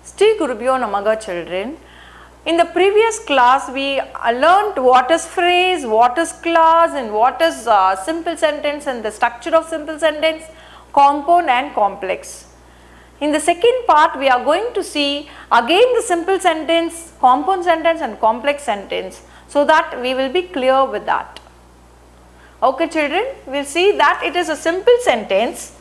Shri Gurubhyo Namaha, children. In the previous class, we learnt what is phrase, what is clause, and what is simple sentence and the structure of simple sentence, compound and complex. In the second part, we are going to see again the simple sentence, compound sentence and complex sentence, so that we will be clear with that. Okay children, we will see that it is a simple sentence.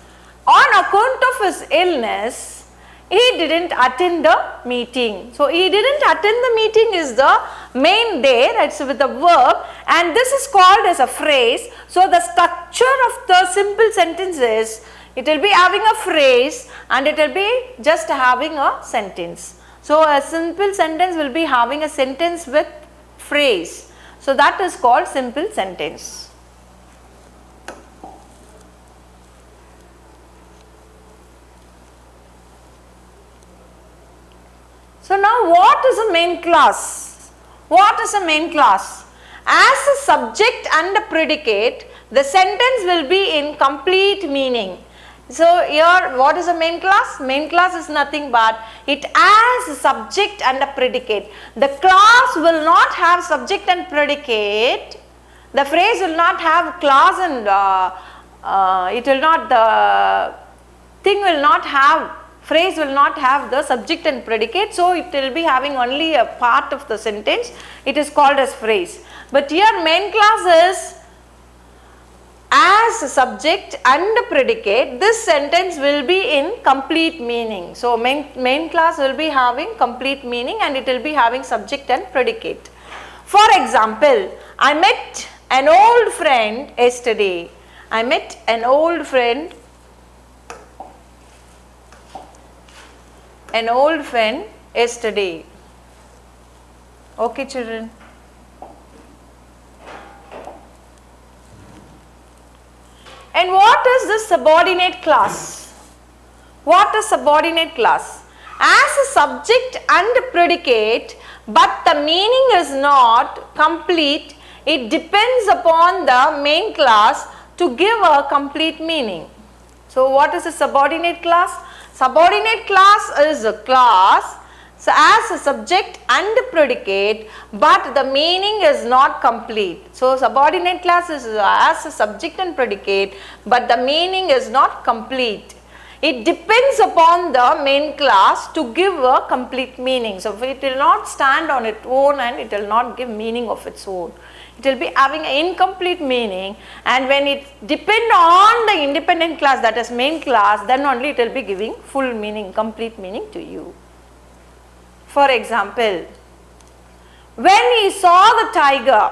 On account of his illness, he didn't attend the meeting. So, he didn't attend the meeting is the main there, it's with the verb, and this is called as a phrase. So, the structure of the simple sentence is, it will be having a phrase and it will be just having a sentence. So, a simple sentence will be having a sentence with phrase. So, that is called simple sentence. So, now what is a main clause? What is a main clause? As a subject and a predicate, the sentence will be in complete meaning. So, here what is a main clause? Main clause is nothing but it has a subject and a predicate. The clause will not have subject and predicate. The phrase will not have clause and it will not, the thing will not have, phrase will not have the subject and predicate. So, it will be having only a part of the sentence. It is called as phrase. But here main clause is as a subject and a predicate, this sentence will be in complete meaning. So, main clause will be having complete meaning and it will be having subject and predicate. For example, I met an old friend yesterday. I met an old friend yesterday. Okay children. And what is this subordinate clause? What is subordinate clause? As a subject and a predicate, but the meaning is not complete, it depends upon the main clause to give a complete meaning. So, what is a subordinate clause? Subordinate clause is a clause so as a subject and a predicate, but the meaning is not complete. So, subordinate clause is as a subject and predicate, but the meaning is not complete. It depends upon the main clause to give a complete meaning. So, it will not stand on its own and it will not give meaning of its own. It will be having an incomplete meaning, and when it depend on the independent clause, that is main clause, then only it will be giving full meaning, complete meaning to you. For example, when he saw the tiger,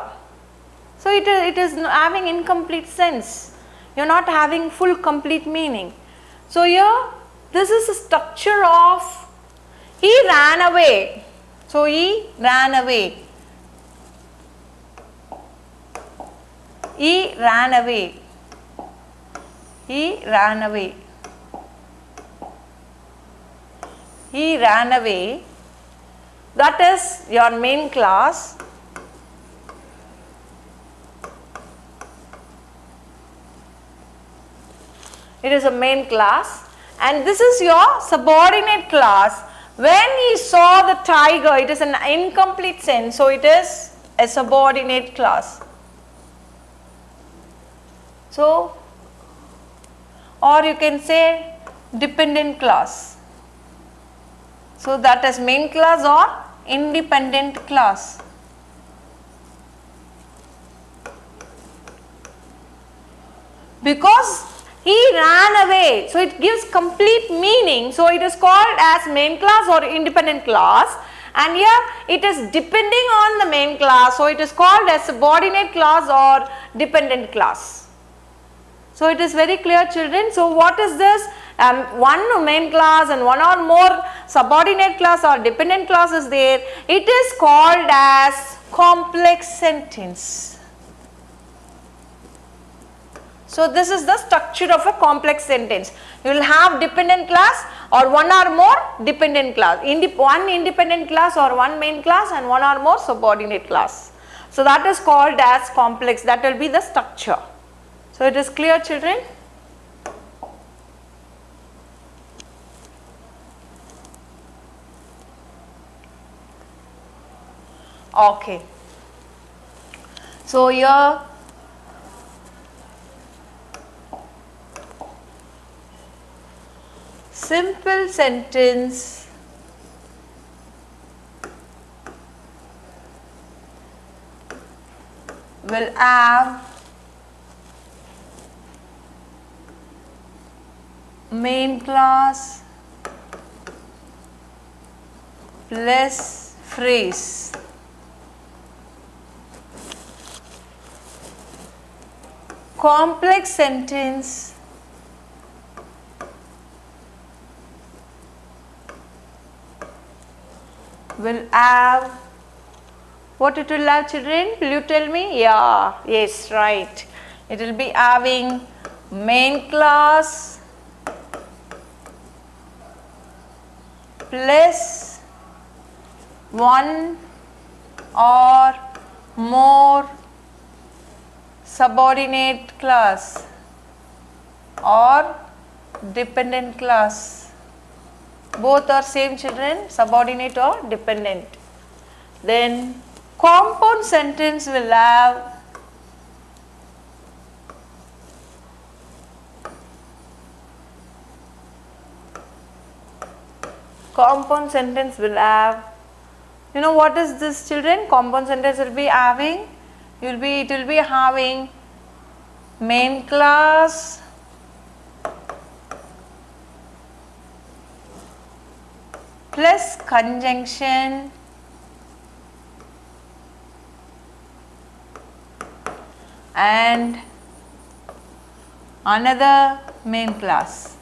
so it is having incomplete sense. You are not having full complete meaning. So, here this is a structure of he ran away. So, he ran away. He ran away. He ran away. He ran away. That is your main clause. It is a main clause, and this is your subordinate clause. When he saw the tiger, it is an incomplete sense, so it is a subordinate clause. So, or you can say dependent clause. So, that is main clause or independent clause. Because he ran away, so it gives complete meaning. So, it is called as main clause or independent clause, and here it is depending on the main clause. So, it is called as subordinate clause or dependent clause. So, it is very clear children. So, what is this? One main clause and one or more subordinate clause or dependent clause is there. It is called as complex sentence. So, this is the structure of a complex sentence. You will have dependent clause or one or more dependent clause, one independent clause or one main clause and one or more subordinate clause. So, that is called as complex. That will be the structure. So, it is clear children. Okay. So here simple sentence will have main clause plus phrase. Complex sentence will have, what it will have, children? Will you tell me? Yeah, yes, right. It will be having main clause plus one or more subordinate clause or dependent clause. Both are same, children, subordinate or dependent. Then compound sentence will have you know what is this, children? Compound sentence will be having, it will be having main clause plus conjunction and another main clause.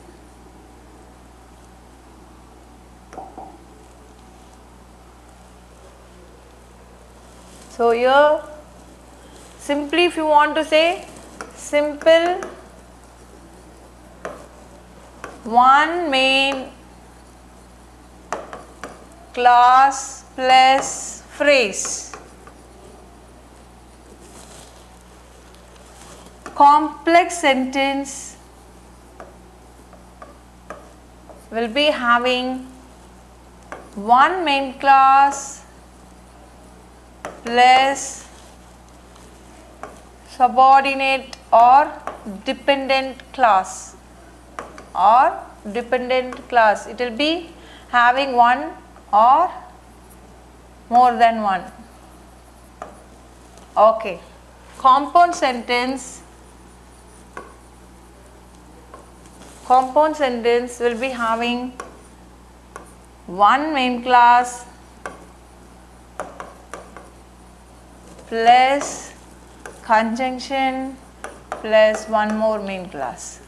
So here simply, if you want to say simple one main clause plus phrase. Complex sentence will be having one main clause plus subordinate or dependent clause It will be having one or more than one. Okay. Compound sentence will be having one main clause plus conjunction plus one more main clause.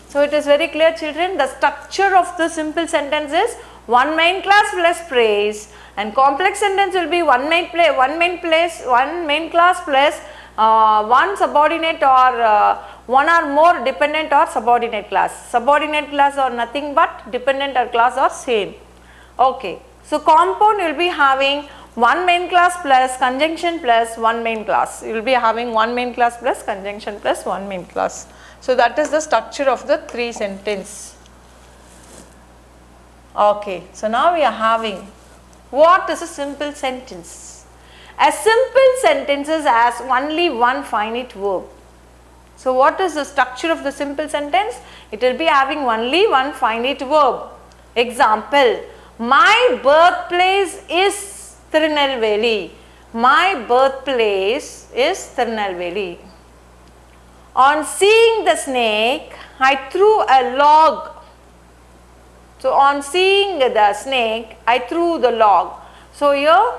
So it is very clear, children, the structure of the simple sentence is one main clause plus phrase, and complex sentence will be one main clause plus one subordinate or one or more dependent or subordinate clause. Subordinate clause are nothing but, dependent or clause are same. Okay. So compound will be having one main clause plus conjunction plus one main clause. You will be having one main clause plus conjunction plus one main clause. So that is the structure of the three sentence. Okay. So now we are having, what is a simple sentence? A simple sentence has only one finite verb. So what is the structure of the simple sentence? It will be having only one finite verb. Example, my birthplace is Tirunelveli. My birthplace is Tirunelveli. On seeing the snake, I threw a log. So on seeing the snake, I threw the log. So here,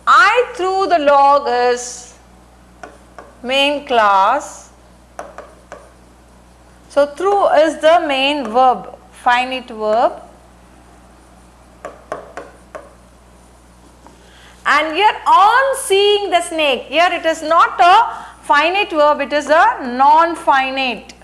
I threw the log is main clause. So through is the main verb, finite verb. And here on seeing the snake, here it is not a finite verb, it is a non-finite.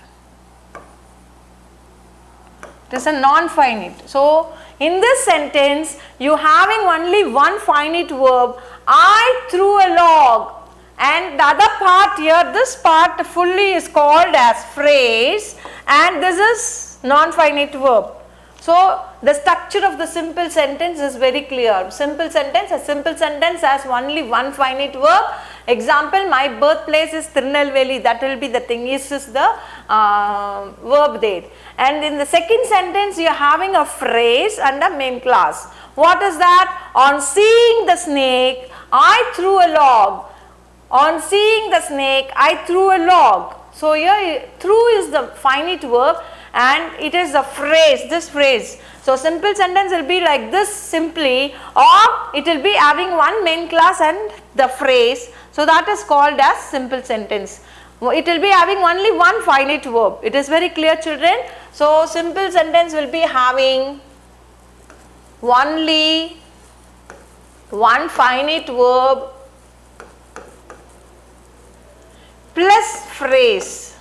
It is a non-finite. So in this sentence, you having only one finite verb, I threw a log, and the other part here, this part fully is called as phrase, and this is non-finite verb. So the structure of the simple sentence is very clear. Simple sentence, a simple sentence has only one finite verb. Example, my birthplace is Tirunelveli, that will be the thing, is the verb there. And in the second sentence you are having a phrase and a main clause. What is that? On seeing the snake, I threw a log. On seeing the snake, I threw a log. So here threw is the finite verb and it is the phrase, this phrase. So simple sentence will be like this simply, or it will be having one main clause and the phrase. So that is called as simple sentence. It will be having only one finite verb. It is very clear, children. So simple sentence will be having only one finite verb plus phrase.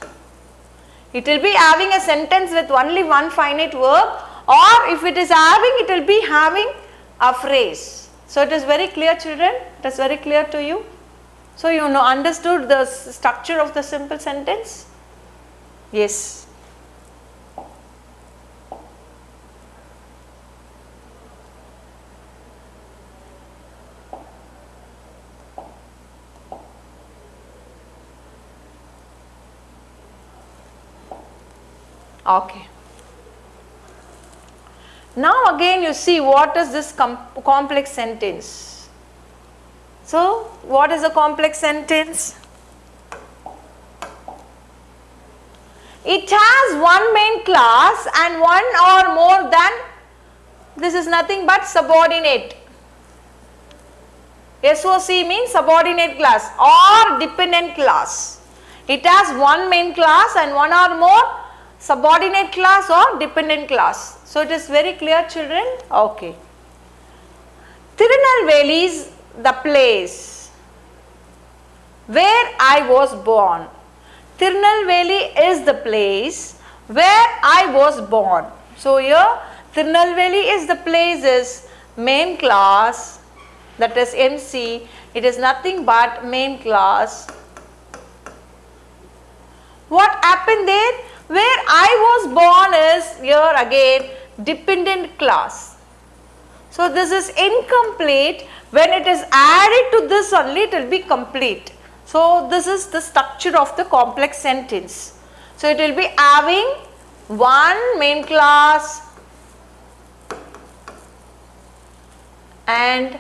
It will be having a sentence with only one finite verb, or if it is having, it will be having a phrase. So it is very clear, children. It is very clear to you. So you know, understood the structure of the simple sentence? Yes. Okay. Now again you see what is this complex sentence. So what is a complex sentence? It has one main clause and one or more than, this is nothing but subordinate. SOC means subordinate clause or dependent clause. It has one main clause and one or more subordinate clause or dependent clause. So it is very clear, children. Okay. Tirunelveli is the place where I was born. Tirunelveli is the place where I was born. So here Tirunelveli is the place is main clause, that is MC. It is nothing but main clause. What happened there? Where I was born is here again dependent clause. So this is incomplete. When it is added to this only, it will be complete. So this is the structure of the complex sentence. So it will be having one main clause and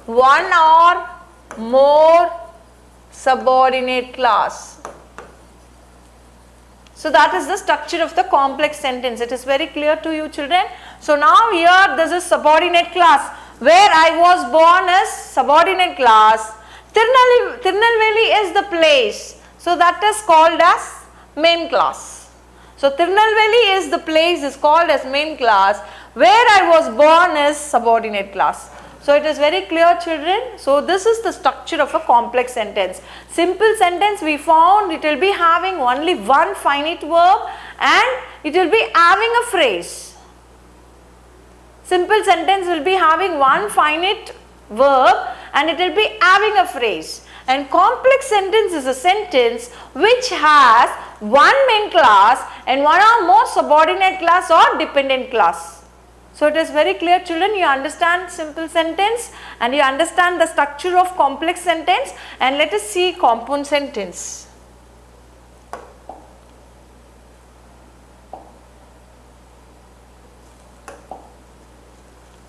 one or more subordinate clause. So that is the structure of the complex sentence. It is very clear to you, children. So now here this is subordinate clause. Where I was born is subordinate clause. Tirunelveli is the place. So that is called as main clause. So Tirunelveli is the place is called as main clause. Where I was born is subordinate clause. So it is very clear, children. So this is the structure of a complex sentence. Simple sentence we found it will be having only one finite verb and it will be having a phrase. Simple sentence will be having one finite verb and it will be having a phrase. And complex sentence is a sentence which has one main clause and one or more subordinate clause or dependent clause. So it is very clear, children. You understand simple sentence and you understand the structure of complex sentence, and let us see compound sentence.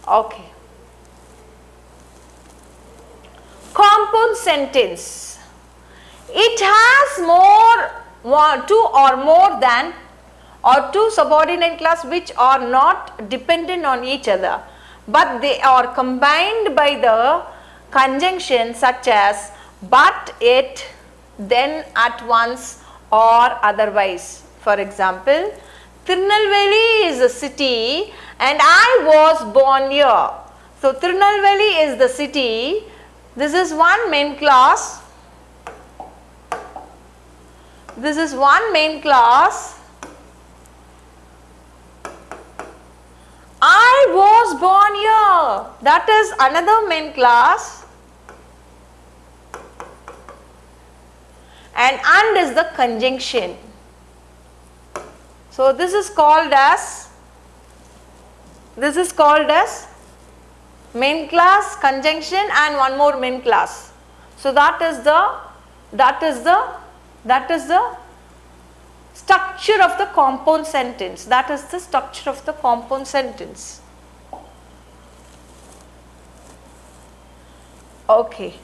Okay. Compound sentence. It has two or more than or two subordinate clause which are not dependent on each other, but they are combined by the conjunction such as but, yet, then, at once or otherwise. For example, Tirunelveli is a city and I was born here. So Tirunelveli is the city. This is one main clause. This is one main clause. I was born here. That is another main clause. and is the conjunction. So this is called as main clause, conjunction, and one more main clause. So that is the structure of the compound sentence. That is the structure of the compound sentence. Okay.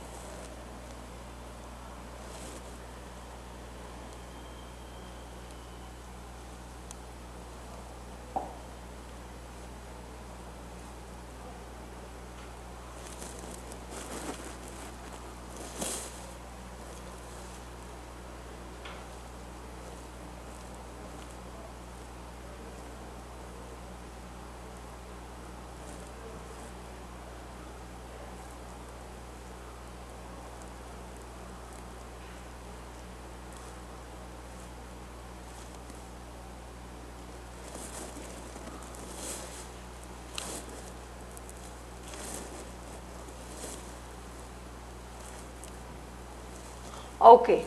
Okay.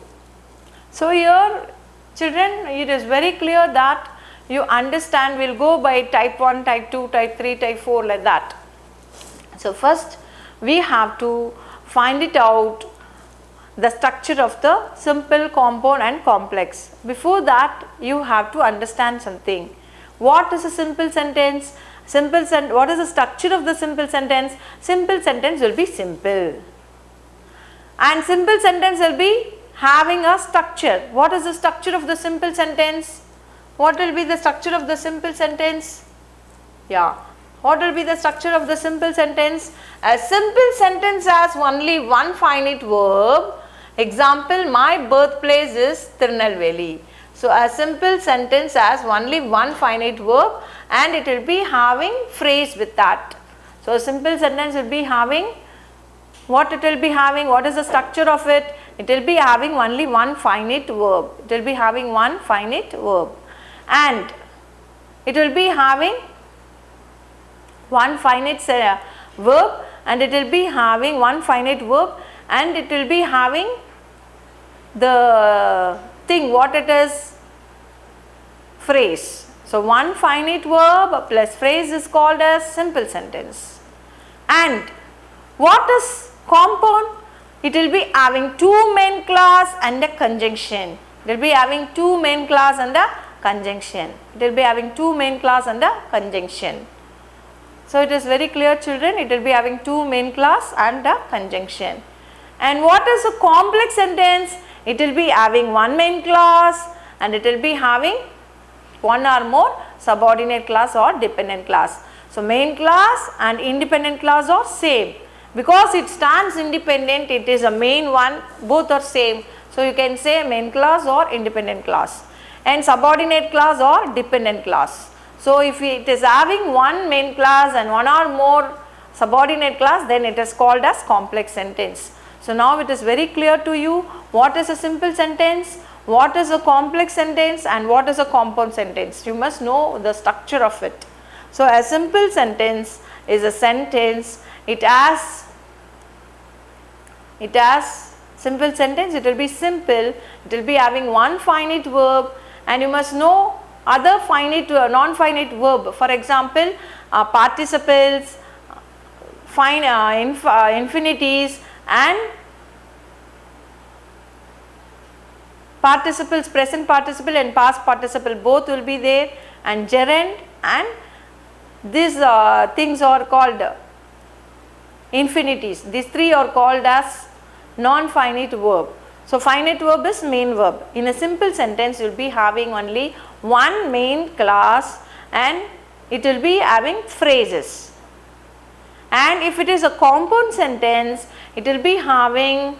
So here children, it is very clear that you understand. We will go by type 1, type 2, type 3, type 4 like that. So first we have to find it out, the structure of the simple, compound and complex. Before that you have to understand something. What is a simple sentence? What is the structure of the simple sentence? Simple sentence will be simple. And simple sentence will be having a structure. What is the structure of the simple sentence? What will be the structure of the simple sentence? Yeah. What will be the structure of the simple sentence? A simple sentence has only one finite verb. Example, my birthplace is Tirunelveli. So a simple sentence has only one finite verb and it will be having phrase with that. So a simple sentence will be having, what it will be having, what is the structure of it? It will be having only one finite verb. It will be having one finite verb. And it will be having one finite verb, and it will be having one finite verb, and it will be having the thing, what it is, phrase. So one finite verb plus phrase is called as simple sentence. And what is compound? It will be having two main clause and a conjunction. It will be having two main clause and a conjunction. It will be having two main clause and a conjunction. So it is very clear children, it will be having two main clause and a conjunction. And what is a complex sentence? It will be having one main clause and it will be having one or more subordinate clause or dependent clause. So main clause and independent clause are same. Because it stands independent, it is a main one, both are same. So you can say main clause or independent clause, and subordinate clause or dependent clause. So if it is having one main clause and one or more subordinate clause, then it is called as complex sentence. So now it is very clear to you what is a simple sentence, what is a complex sentence and what is a compound sentence. You must know the structure of it. So a simple sentence is a sentence, it has simple sentence, it will be simple, it will be having one finite verb, and you must know other finite non-finite verb. For example, participles, infinities and participles, present participle and past participle both will be there, and gerund, and these things are called infinities. These three are called as non-finite verb. So finite verb is main verb. In a simple sentence you will be having only one main clause and it will be having phrases. And if it is a compound sentence, it will be having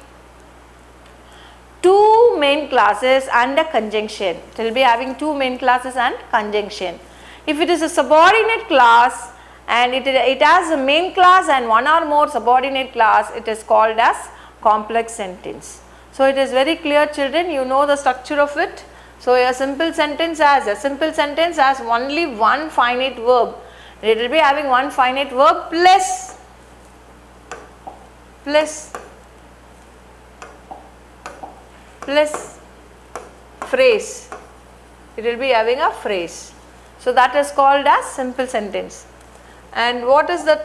two main clauses and a conjunction. It will be having two main clauses and conjunction. If it is a subordinate clause and it has a main clause and one or more subordinate clause, it is called as complex sentence. So it is very clear children, you know the structure of it. So a simple sentence has only one finite verb. It will be having one finite verb plus phrase. It will be having a phrase. So that is called as simple sentence. And what is the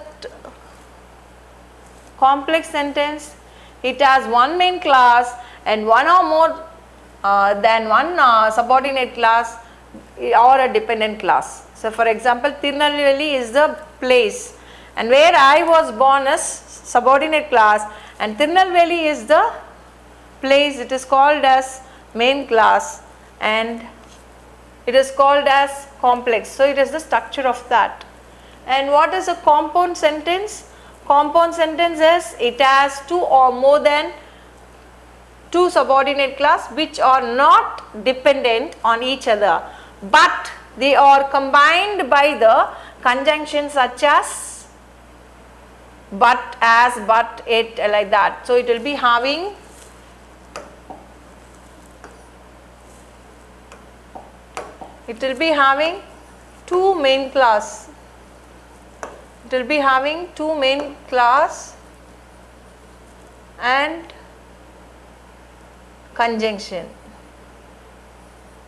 complex sentence? It has one main clause and one or more than one subordinate clause or a dependent clause. So for example, Tirunelveli is the place, and where I was born is subordinate clause, and Tirunelveli is the place. It is called as main clause and it is called as complex. So it is the structure of that. And what is a compound sentence? Compound sentence is it has two or more than two subordinate clause which are not dependent on each other, but they are combined by the conjunction such as but, as, but, it, like that. So it will be having two main clause. It will be having two main clause and conjunction.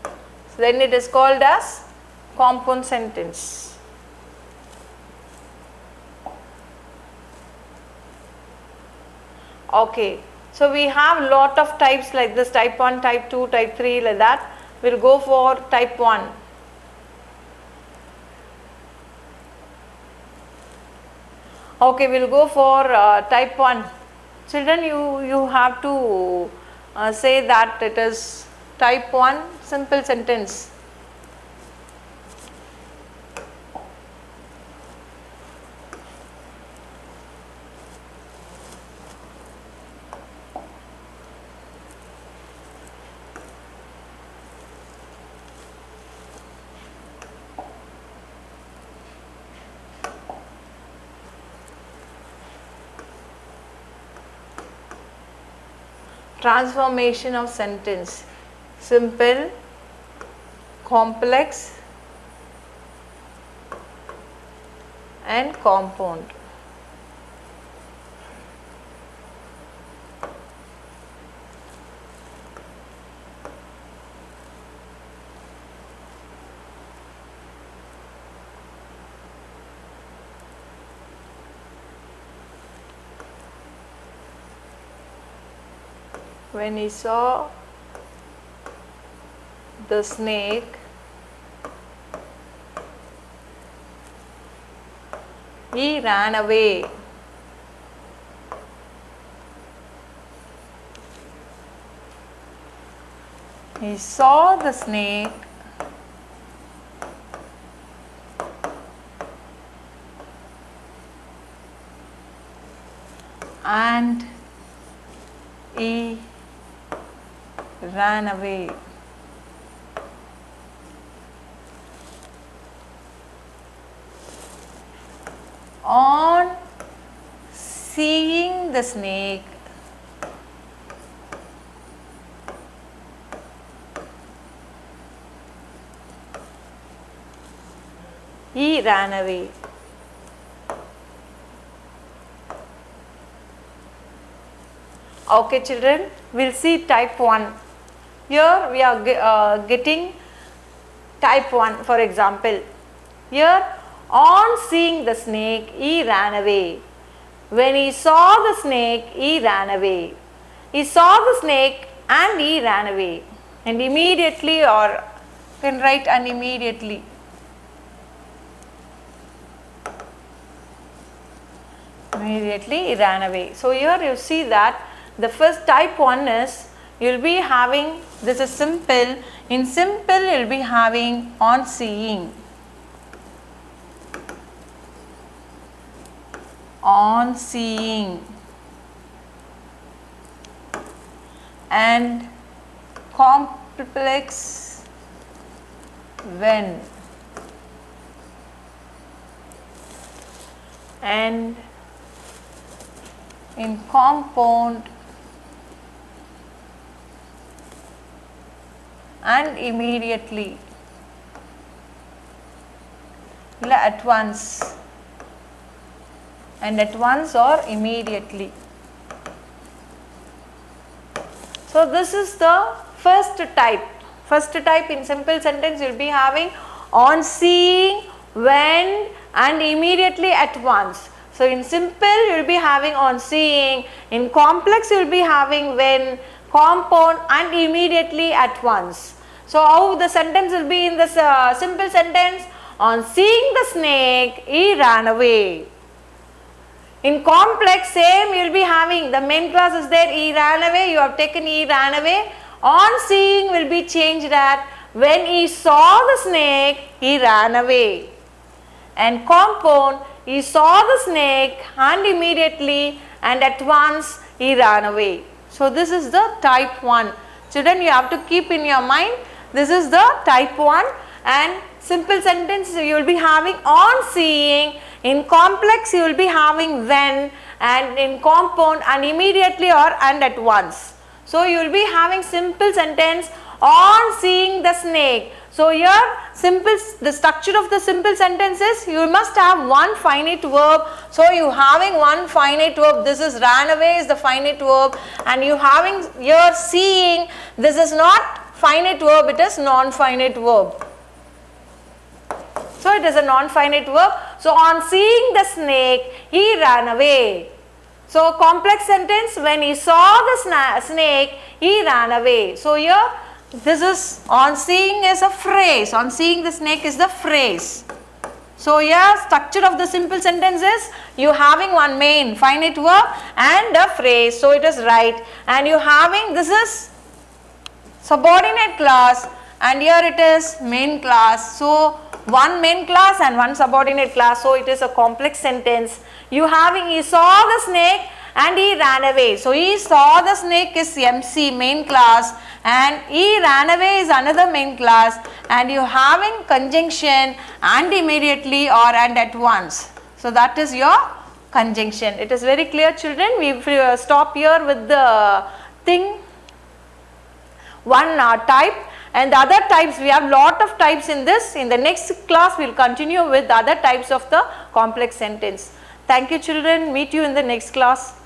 So then it is called as compound sentence. Okay, so we have lot of types like this, type 1, type 2, type 3, like that. We will go for type 1. Okay, we will go for type 1. Children, you have to say that it is type 1 simple sentence. Transformation of sentence: simple, complex and compound. When he saw the snake, he ran away. He saw the snake and he ran away. On seeing the snake, he ran away. Okay, children, we will see type 1. Here we are getting type 1. For example, here, on seeing the snake, he ran away. When he saw the snake, he ran away. He saw the snake and he ran away. And immediately, or you can write and immediately. Immediately he ran away. So here you see that the first type 1 is, you will be having, this is simple. In simple, you will be having on seeing. On seeing. And complex when. And in compound and immediately, at once, and at once or immediately. So this is the first type. First type in simple sentence you will be having on seeing, when and immediately at once. So in simple you will be having on seeing, in complex you will be having when, compound and immediately at once. So how the sentence will be in this simple sentence? On seeing the snake, he ran away. In complex, same you will be having the main clause is there, he ran away, you have taken he ran away. On seeing will be changed at when he saw the snake, he ran away. And compound, he saw the snake and immediately and at once he ran away. So this is the type 1. Children, you have to keep in your mind, this is the type 1, and simple sentence you will be having on seeing, in complex you will be having when, and in compound and immediately or and at once. So you will be having simple sentence on seeing the snake. So here the structure of the simple sentence is you must have one finite verb. So you having one finite verb, this is ran away is the finite verb, and you having here seeing, this is not finite verb, it is non-finite verb. So it is a non-finite verb. So on seeing the snake, he ran away. So complex sentence, when he saw the snake, he ran away. So here this is on seeing is a phrase, on seeing the snake is the phrase. So here structure of the simple sentence is you having one main finite verb and a phrase. So it is right, and you having this is subordinate clause, and here it is main clause. So one main clause and one subordinate clause. So it is a complex sentence. You having he saw the snake and he ran away. So he saw the snake is MC main clause, and he ran away is another main clause, and you having conjunction and immediately or and at once. So that is your conjunction. It is very clear, children. We stop here with the thing one type, and the other types we have lot of types in this. In the next class we will continue with other types of the complex sentence. Thank you, children. Meet you in the next class.